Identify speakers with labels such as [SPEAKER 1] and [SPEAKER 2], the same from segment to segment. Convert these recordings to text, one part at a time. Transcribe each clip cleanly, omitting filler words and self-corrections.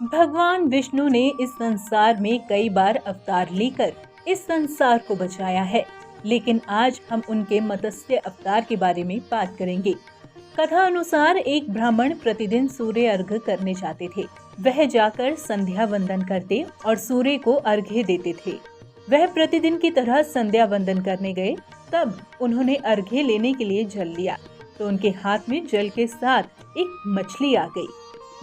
[SPEAKER 1] भगवान विष्णु ने इस संसार में कई बार अवतार लेकर इस संसार को बचाया है, लेकिन आज हम उनके मत्स्य अवतार के बारे में बात करेंगे। कथा अनुसार एक ब्राह्मण प्रतिदिन सूर्य अर्घ्य करने जाते थे। वह जाकर संध्या वंदन करते और सूर्य को अर्घ्य देते थे। वह प्रतिदिन की तरह संध्या वंदन करने गए। तब उन्होंने अर्घ्य लेने के लिए जल लिया तो उनके हाथ में जल के साथ एक मछली आ गई।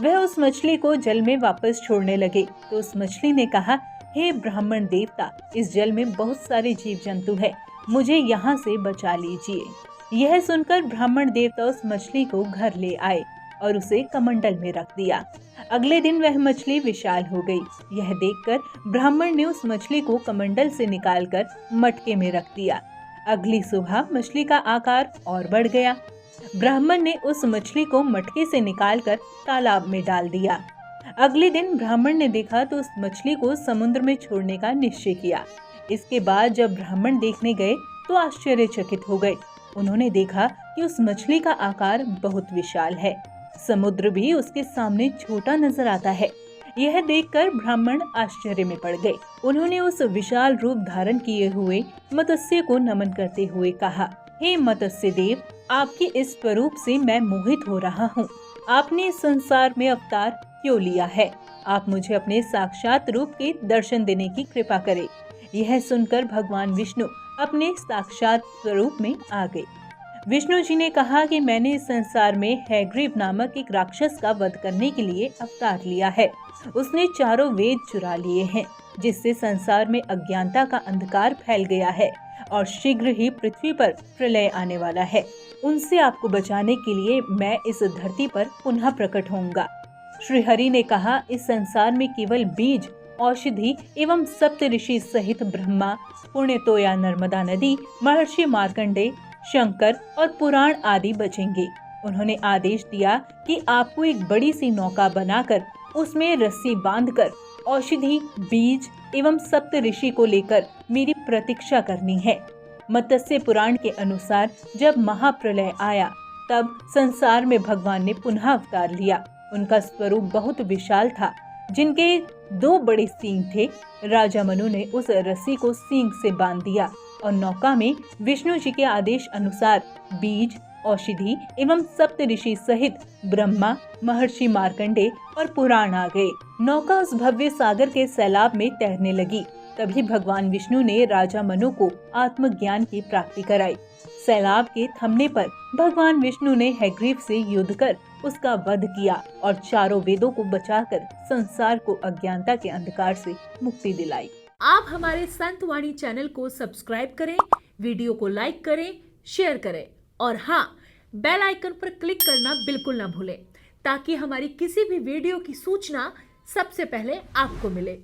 [SPEAKER 1] वह उस मछली को जल में वापस छोड़ने लगे तो उस मछली ने कहा, हे ब्राह्मण देवता, इस जल में बहुत सारे जीव जंतु है, मुझे यहाँ से बचा लीजिए। यह सुनकर ब्राह्मण देवता उस मछली को घर ले आए और उसे कमंडल में रख दिया। अगले दिन वह मछली विशाल हो गई। यह देखकर ब्राह्मण ने उस मछली को कमंडल से निकालकर मटके में रख दिया। अगली सुबह मछली का आकार और बढ़ गया। ब्राह्मण ने उस मछली को मटके से निकालकर तालाब में डाल दिया। अगले दिन ब्राह्मण ने देखा तो उस मछली को समुद्र में छोड़ने का निश्चय किया। इसके बाद जब ब्राह्मण देखने गए तो आश्चर्यचकित हो गए। उन्होंने देखा कि उस मछली का आकार बहुत विशाल है। समुद्र भी उसके सामने छोटा नजर आता है। यह देखकर ब्राह्मण आश्चर्य में पड़ गए। उन्होंने उस विशाल रूप धारण किए हुए मत्स्य को नमन करते हुए कहा, हे मत्स्य देव, आपके इस स्वरूप से मैं मोहित हो रहा हूँ। आपने इस संसार में अवतार क्यों लिया है? आप मुझे अपने साक्षात रूप के दर्शन देने की कृपा करें। यह सुनकर भगवान विष्णु अपने साक्षात स्वरूप में आ गए। विष्णु जी ने कहा कि मैंने इस संसार में हैग्रीव नामक एक राक्षस का वध करने के लिए अवतार लिया है। उसने चारों वेद चुरा लिए हैं, जिससे संसार में अज्ञानता का अंधकार फैल गया है और शीघ्र ही पृथ्वी पर प्रलय आने वाला है। उनसे आपको बचाने के लिए मैं इस धरती पर पुनः प्रकट होऊंगा। श्री हरि ने कहा, इस संसार में केवल बीज, औषधि एवं सप्त ऋषि सहित ब्रह्मा, पुण्यतोया नर्मदा नदी, महर्षि मार्कंडेय, शंकर और पुराण आदि बचेंगे। उन्होंने आदेश दिया कि आपको एक बड़ी सी नौका बनाकर उसमें रस्सी बांधकर औषधि, बीज एवं सप्त ऋषि को लेकर मेरी प्रतीक्षा करनी है। मत्स्य पुराण के अनुसार जब महाप्रलय आया तब संसार में भगवान ने पुनः अवतार लिया। उनका स्वरूप बहुत विशाल था, जिनके 2 बड़े सींग थे। राजा मनु ने उस रस्सी को सींग से बांध दिया और नौका में विष्णु जी के आदेश अनुसार बीज, औषधि एवं सप्त ऋषि सहित ब्रह्मा, महर्षि मार्कंडेय और पुराण आ गए। नौका उस भव्य सागर के सैलाब में तैरने लगी। तभी भगवान विष्णु ने राजा मनु को आत्मज्ञान की प्राप्ति कराई। सैलाब के थमने पर भगवान विष्णु ने हैग्रीव से युद्ध कर उसका वध किया और चारों वेदों को बचाकर संसार को अज्ञानता के अंधकार से मुक्ति दिलाई।
[SPEAKER 2] आप हमारे संत वाणी चैनल को सब्सक्राइब करें, वीडियो को लाइक करें, शेयर करें और हाँ, बेल आइकन पर क्लिक करना बिल्कुल ना भूलें, ताकि हमारी किसी भी वीडियो की सूचना सबसे पहले आपको मिले।